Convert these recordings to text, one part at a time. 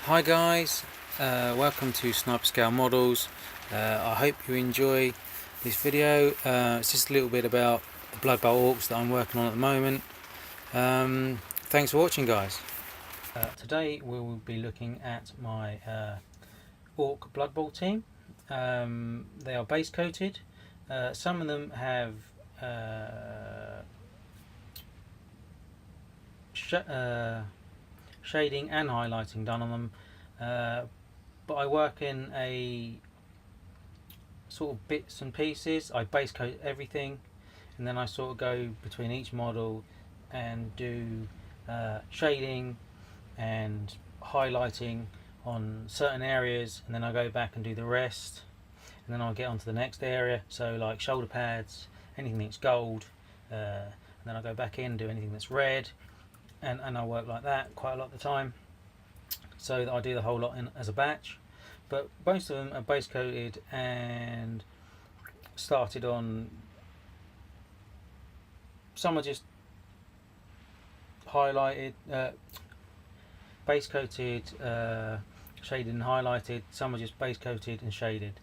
Hi guys, welcome to Sniper Scale Models. I hope you enjoy this video. It's just a little bit about the Blood Bowl orcs that I'm working on at the moment. Thanks for watching, guys. Today we will be looking at my orc Blood Bowl team. They are base coated. Some of them have shading and highlighting done on them, but I work in a sort of bits and pieces. I base coat everything, and then I sort of go between each model and do shading and highlighting on certain areas, and then I go back and do the rest, and then I'll get onto the next area. So like shoulder pads, anything that's gold, and then I go back in, do anything that's red, and I work like that quite a lot of the time, so that I do the whole lot as a batch. But most of them are base coated and started on. Some are just highlighted, base coated, shaded and highlighted. Some are just base coated and shaded.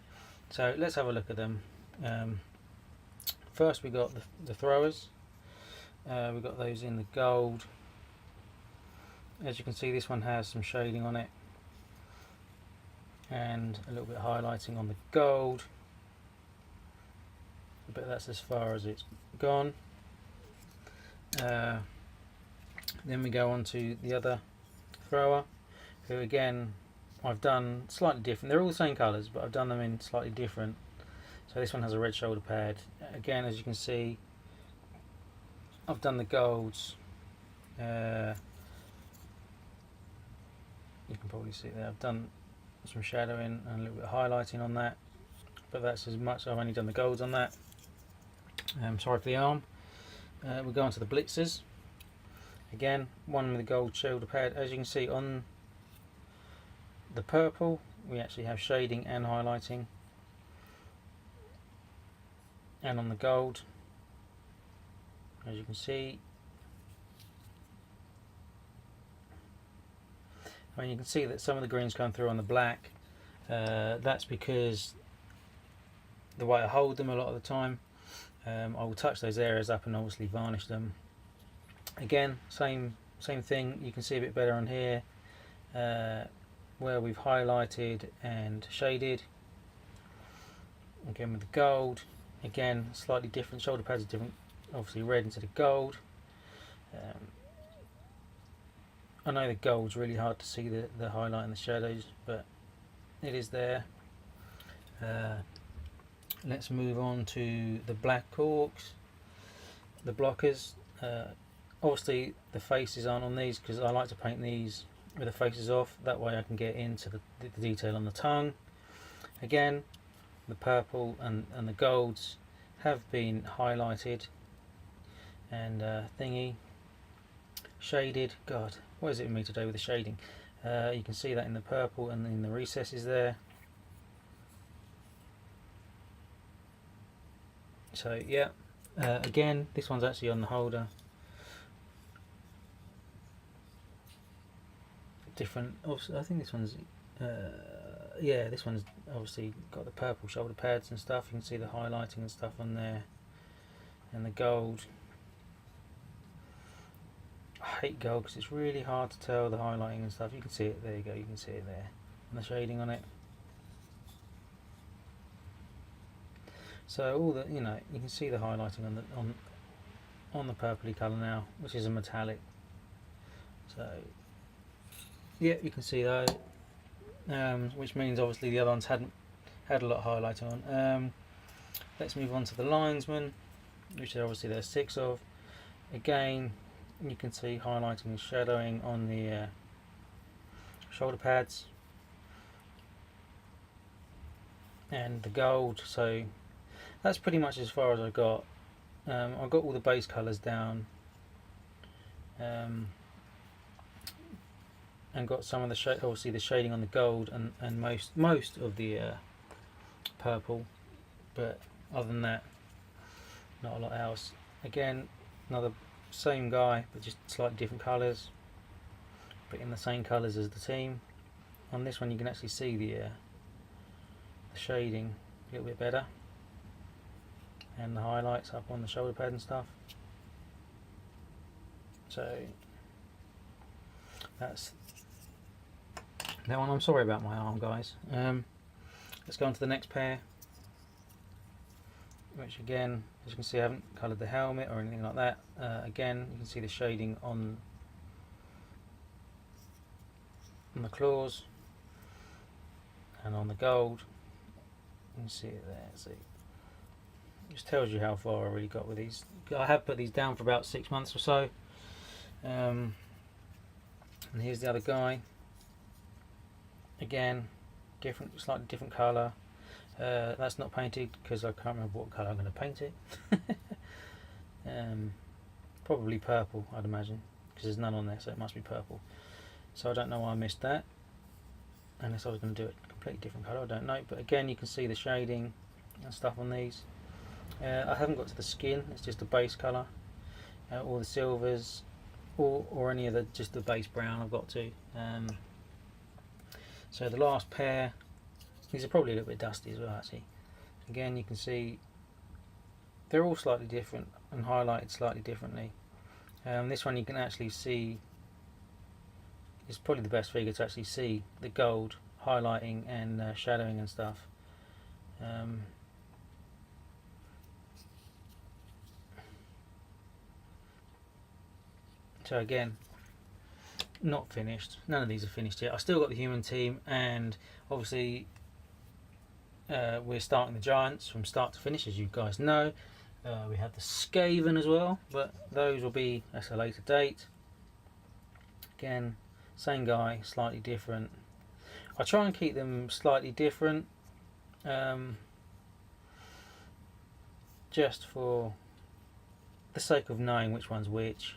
So let's have a look at them. First we got the throwers. We've got those in the gold. As you can see, this one has some shading on it and a little bit of highlighting on the gold, but that's as far as it's gone. Then we go on to the other thrower, who again I've done slightly different. They're all the same colours, but I've done them in slightly different. So this one has a red shoulder pad. Again, as you can see, I've done the golds. You can probably see there, I've done some shadowing and a little bit of highlighting on that, but that's as much. I've only done the golds on that. Sorry for the arm. We'll go on to the blitzers. Again, one with a gold shoulder pad. As you can see on the purple, we actually have shading and highlighting, and on the gold, as you can see, I mean, you can see that some of the greens come through on the black. That's because the way I hold them a lot of the time, I will touch those areas up and obviously varnish them. Again, same thing. You can see a bit better on here, where we've highlighted and shaded. Again with the gold, again slightly different. Shoulder pads are different, obviously red instead of gold. I know the gold's really hard to see the highlight and the shadows, but it is there. Let's move on to the black orcs, the blockers. Obviously the faces aren't on these because I like to paint these with the faces off, that way I can get into the detail on the tongue. Again, the purple and the golds have been highlighted and thingy shaded. God, what is it with me today with the shading? You can see that in the purple and in the recesses there. So yeah, again, this one's actually on the holder. Different. Also, I think this one's. Yeah, this one's obviously got the purple shoulder pads and stuff. You can see the highlighting and stuff on there, and the gold. I hate gold because it's really hard to tell the highlighting and stuff. You can see it. There you go. You can see it there, and the shading on it. So all the, you can see the highlighting on the purpley colour now, which is a metallic. So yeah, you can see that, which means obviously the other ones hadn't had a lot of highlighting on. Let's move on to the linesmen, which obviously there's 6 of. Again, you can see highlighting and shadowing on the shoulder pads and the gold. So that's pretty much as far as I got. I've got all the base colours down, and got some of the obviously the shading on the gold and most of the purple, but other than that, not a lot else. Again, another same guy, but just slightly different colours, but in the same colours as the team. On this one you can actually see the shading a little bit better, and the highlights up on the shoulder pad and stuff. So that's that one. I'm sorry about my arm, guys. Let's go on to the next pair, which again, as you can see, I haven't coloured the helmet or anything like that. Again, you can see the shading on the claws and on the gold. You can see it there. See, it just tells you how far I really got with these. I have put these down for about 6 months or so. And here's the other guy. Again, different, slightly different colour. That's not painted because I can't remember what colour I'm going to paint it. Probably purple, I'd imagine, because there's none on there, so it must be purple. So I don't know why I missed that, unless I was going to do it a completely different colour, I don't know. But again, you can see the shading and stuff on these. I haven't got to the skin, it's just the base colour, or the silvers, or any of the, just the base brown I've got to. So the last pair, these are probably a little bit dusty as well actually. Again, you can see they're all slightly different and highlighted slightly differently. This one you can actually see, it's probably the best figure to actually see the gold highlighting and shadowing and stuff. So again, not finished. None of these are finished yet. I still got the human team, and obviously we're starting the giants from start to finish, as you guys know. We have the Skaven as well, but those will be at a later date. Again, same guy, slightly different. I try and keep them slightly different, just for the sake of knowing which one's which.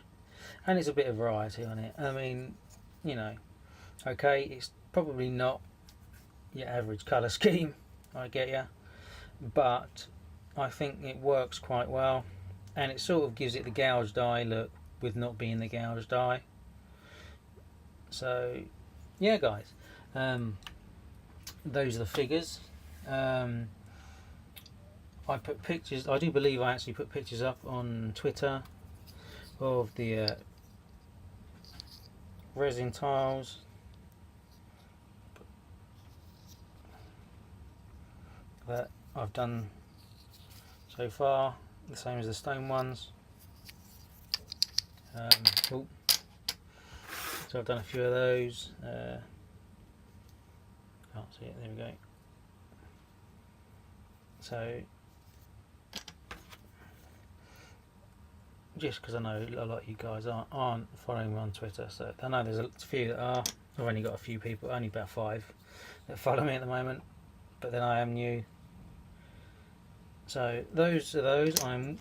And it's a bit of variety on it. I mean, you know, okay, it's probably not your average colour scheme, I get ya, but I think it works quite well, and it sort of gives it the gouged eye look with not being the gouged eye. So yeah, guys, those are the figures. I put pictures, I do believe I actually put pictures up on Twitter of the resin tiles. That I've done so far, the same as the stone ones. So I've done a few of those. Can't see it, there we go. So just because I know a lot of you guys aren't following me on Twitter, so I know there's a few that are. I've only got a few people, only about 5 that follow me at the moment, but then I am new. So those are those. I'm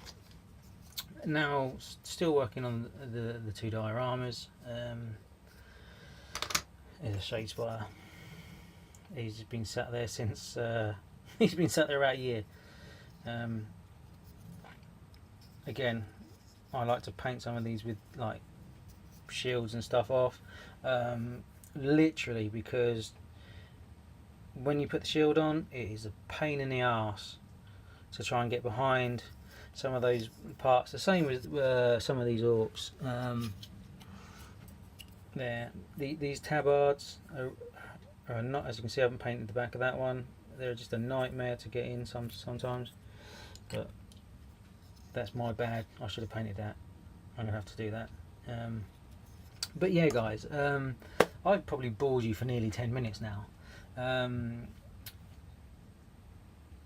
now still working on the 2 dioramas. There's a Shadespire. He's been sat there since he's been sat there about a year. Again, I like to paint some of these with like shields and stuff off, literally, because when you put the shield on, it is a pain in the arse to try and get behind some of those parts. The same with some of these orcs. These tabards are not, as you can see, I haven't painted the back of that one. They're just a nightmare to get in sometimes, but that's my bad. I should have painted that. I'm gonna have to do that. But yeah, guys, I've probably bored you for nearly 10 minutes now.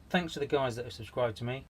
Thanks to the guys that have subscribed to me.